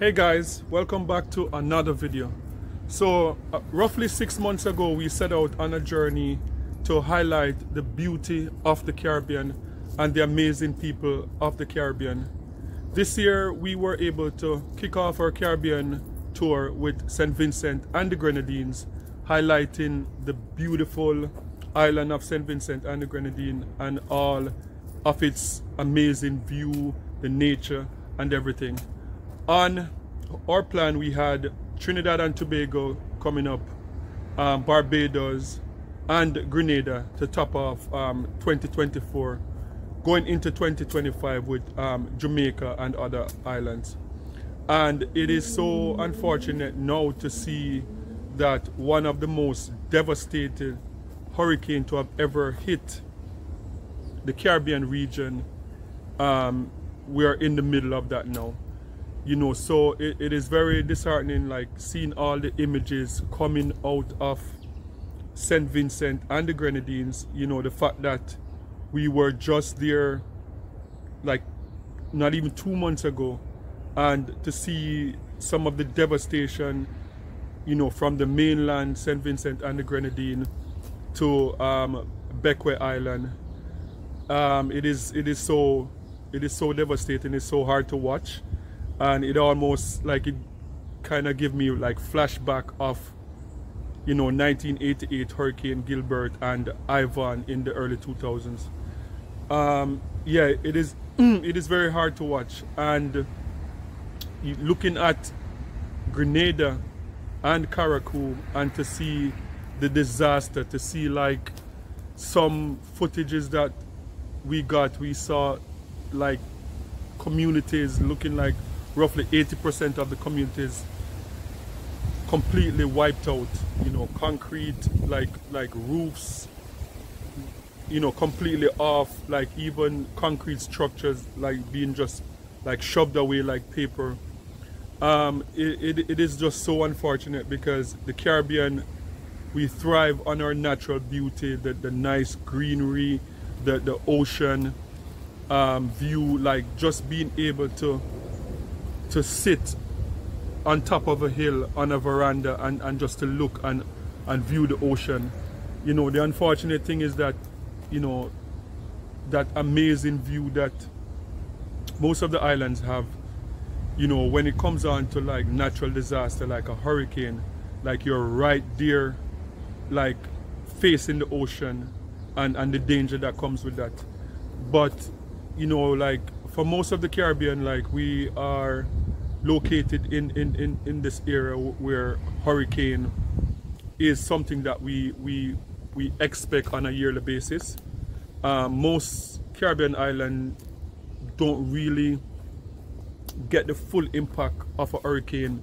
Hey guys, welcome back to another video. So roughly 6 months ago we set out on a journey to highlight the beauty of the Caribbean and the amazing people of the Caribbean. This year we were able to kick off our Caribbean tour with St. Vincent and the Grenadines, highlighting the beautiful island of St. Vincent and the Grenadines and all of its amazing view, the nature and everything. On our plan we had Trinidad and Tobago coming up, Barbados and Grenada to top off 2024, going into 2025 with Jamaica and other islands. And it is so unfortunate now to see that one of the most devastating hurricanes to have ever hit the Caribbean region, we are in the middle of that now. You know, so it is very disheartening, like seeing all the images coming out of St. Vincent and the Grenadines. You know, the fact that we were just there like not even 2 months ago, and to see some of the devastation, you know, from the mainland St. Vincent and the Grenadines to Bequia Island. It is so devastating. It's so hard to watch. And it almost like it kind of give me like flashback of, you know, 1988 Hurricane Gilbert and Ivan in the early 2000s. Yeah, it is very hard to watch. And looking at Grenada and Carriacou and to see the disaster, to see like some footages that we saw like communities looking like roughly 80% of the communities completely wiped out, you know, concrete, like roofs, you know, completely off, like even concrete structures like being just like shoved away like paper. It is just so unfortunate because the Caribbean, we thrive on our natural beauty, the nice greenery, the ocean view, like just being able to sit on top of a hill on a veranda and just to look and view the ocean. You know, the unfortunate thing is that, you know, that amazing view that most of the islands have, you know, when it comes on to like natural disaster like a hurricane, like you're right there like facing the ocean and the danger that comes with that. But you know, like for most of the Caribbean, like we are located in this area where hurricane is something that we expect on a yearly basis. Most Caribbean islands don't really get the full impact of a hurricane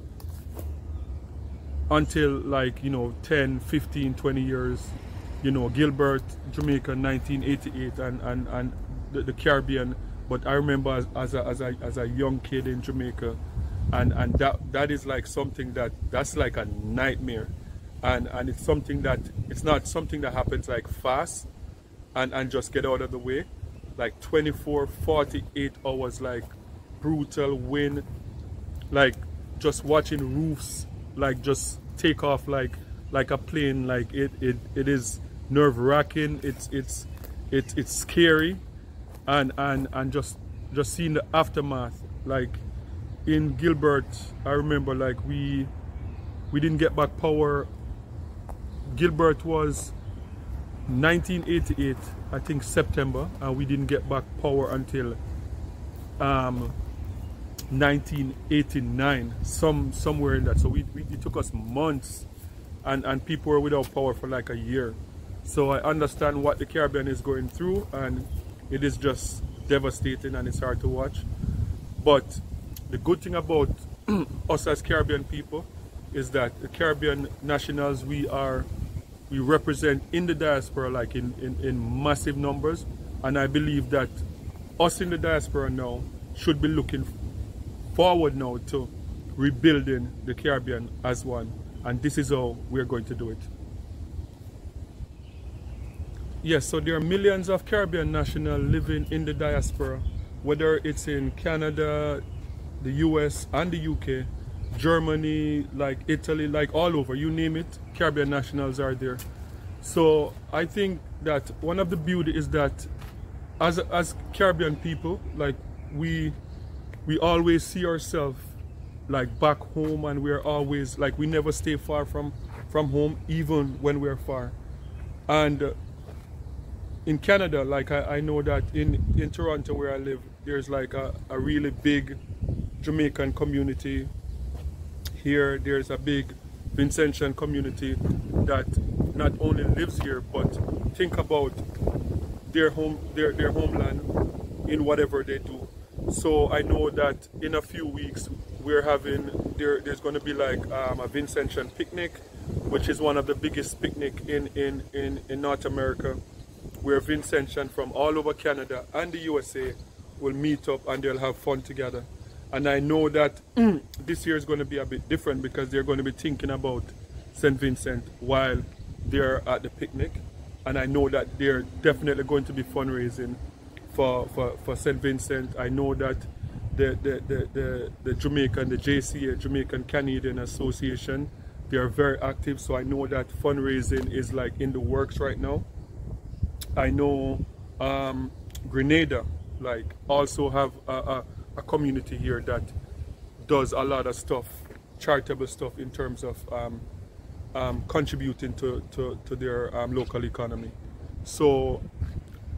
until like, you know, 10, 15, 20 years. You know, Gilbert, Jamaica, 1988, and the Caribbean. But I remember as a young kid in Jamaica, and that is like something that's like a nightmare, and it's something that it's not something that happens like fast and just get out of the way. Like 24, 48 hours, like brutal wind, like just watching roofs like just take off like a plane. Like it is nerve-wracking. It's scary. And just seeing the aftermath. Like in Gilbert, I remember like we didn't get back power. Gilbert was 1988, I think September, and we didn't get back power until 1989, somewhere in that. So it took us months, and people were without power for like a year. So I understand what the Caribbean is going through, and it is just devastating and it's hard to watch. But the good thing about us as Caribbean people is that the Caribbean nationals, we represent in the diaspora like in massive numbers, and I believe that us in the diaspora now should be looking forward now to rebuilding the Caribbean as one, and this is how we're going to do it. Yes, so there are millions of Caribbean nationals living in the diaspora, whether it's in Canada, the US and the UK, Germany, like Italy, like all over, you name it, Caribbean nationals are there. So I think that one of the beauty is that as Caribbean people, like we always see ourselves like back home, and we're always like, we never stay far from home, even when we're far. And in Canada, like I know that in Toronto where I live, there's like a really big Jamaican community. Here there's a big Vincentian community that not only lives here but think about their homeland in whatever they do. So I know that in a few weeks we're having there's going to be like a Vincentian picnic, which is one of the biggest picnic in North America, where Vincentian from all over Canada and the USA will meet up and they'll have fun together. And I know that this year is going to be a bit different because they're going to be thinking about St. Vincent while they're at the picnic. And I know that they're definitely going to be fundraising for St. Vincent. I know that the Jamaican, the JCA, Jamaican Canadian Association, they are very active. So I know that fundraising is like in the works right now. I know Grenada like also have a community here that does a lot of stuff, charitable stuff in terms of contributing to their local economy. So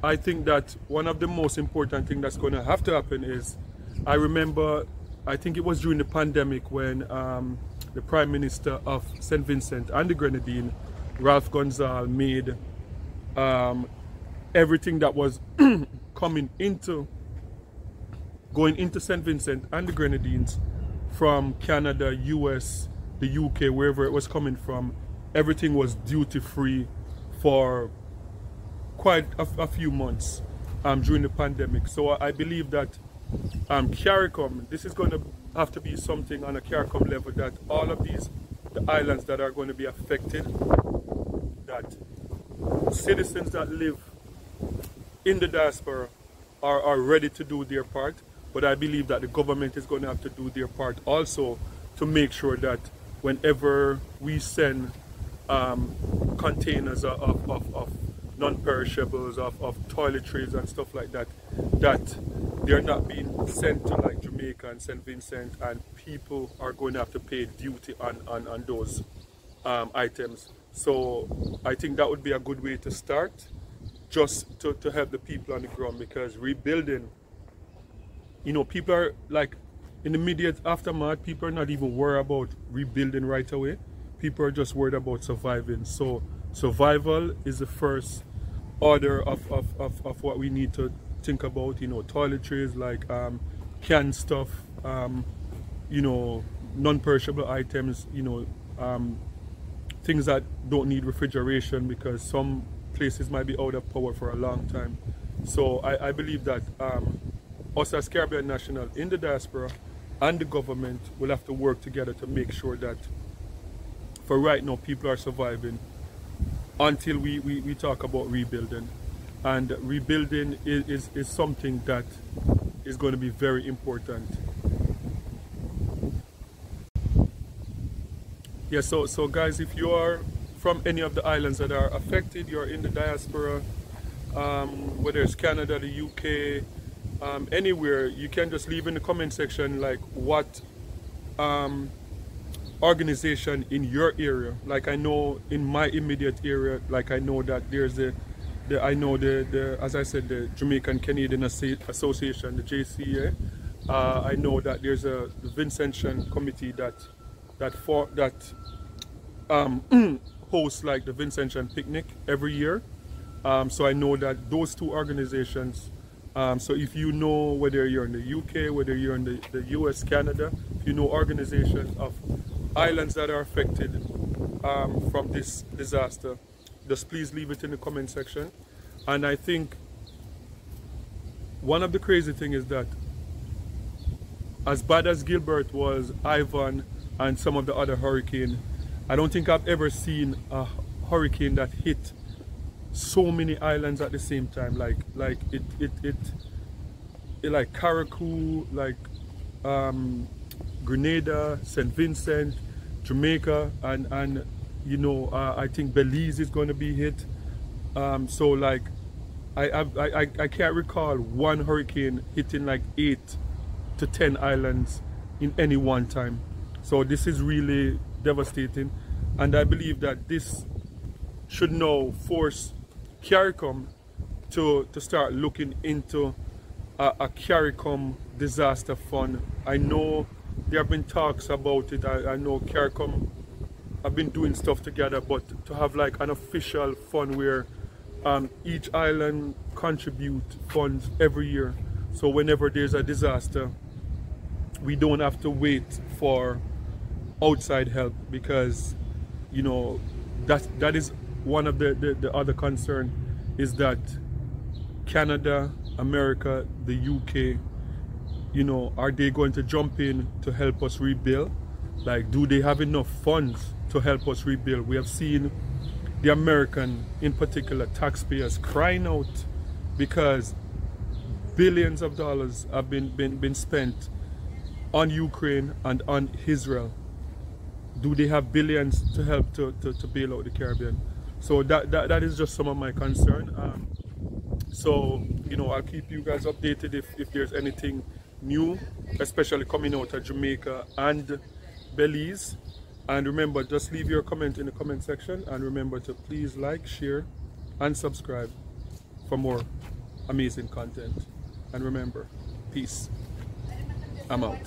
I think that one of the most important things that's going to have to happen is, I remember, I think it was during the pandemic when the Prime Minister of St. Vincent and the Grenadines, Ralph Gonzalez, made everything that was going into St. Vincent and the Grenadines from Canada, US, the UK, wherever it was coming from, everything was duty-free for quite a few months during the pandemic. So I believe that CARICOM, this is going to have to be something on a CARICOM level, that all of the islands that are going to be affected, that citizens that live in the diaspora are ready to do their part. But I believe that the government is going to have to do their part also to make sure that whenever we send containers of non-perishables, of toiletries and stuff like that, that they're not being sent to like Jamaica and St. Vincent, and people are going to have to pay duty on those items. So I think that would be a good way to start, just to help the people on the ground, because rebuilding, you know, people are like, in the immediate aftermath, people are not even worried about rebuilding right away. People are just worried about surviving. So survival is the first order of what we need to think about. You know, toiletries, like canned stuff, you know, non-perishable items, you know, things that don't need refrigeration because some places might be out of power for a long time. So I believe that us as Caribbean national in the diaspora and the government will have to work together to make sure that for right now people are surviving until we talk about rebuilding. And rebuilding is something that is going to be very important. Yeah, so guys, if you are from any of the islands that are affected, you're in the diaspora, whether it's Canada, the UK, anywhere, you can just leave in the comment section like what organization in your area. Like I know in my immediate area, like I know that there's as I said, the Jamaican Canadian Association, the JCA. I know that there's the Vincentian committee that hosts like the Vincentian picnic every year. So I know that those two organizations, so if you know, whether you're in the UK, whether you're in the US, Canada, if you know organizations of islands that are affected from this disaster, just please leave it in the comment section. And I think one of the crazy things is that as bad as Gilbert was, Ivan, and some of the other hurricanes, I don't think I've ever seen a hurricane that hit so many islands at the same time. Like Carriacou, like Grenada, St. Vincent, Jamaica, and you know, I think Belize is going to be hit. So like I can't recall one hurricane hitting like 8 to 10 islands in any one time. So this is really devastating, and I believe that this should now force CARICOM to start looking into a CARICOM disaster fund. I know there have been talks about it. I know CARICOM have been doing stuff together, but to have like an official fund where each island contribute funds every year, so whenever there's a disaster we don't have to wait for outside help, because you know that is one of the other concern, is that Canada, America, the UK, you know, are they going to jump in to help us rebuild? Like, do they have enough funds to help us rebuild? We have seen the American, in particular, taxpayers crying out because billions of dollars have been spent on Ukraine and on Israel. Do they have billions to help to bail out the Caribbean? So that is just some of my concern. So, you know, I'll keep you guys updated if there's anything new, especially coming out of Jamaica and Belize. And remember, just leave your comment in the comment section, and remember to please like, share and subscribe for more amazing content. And remember, peace. I'm out.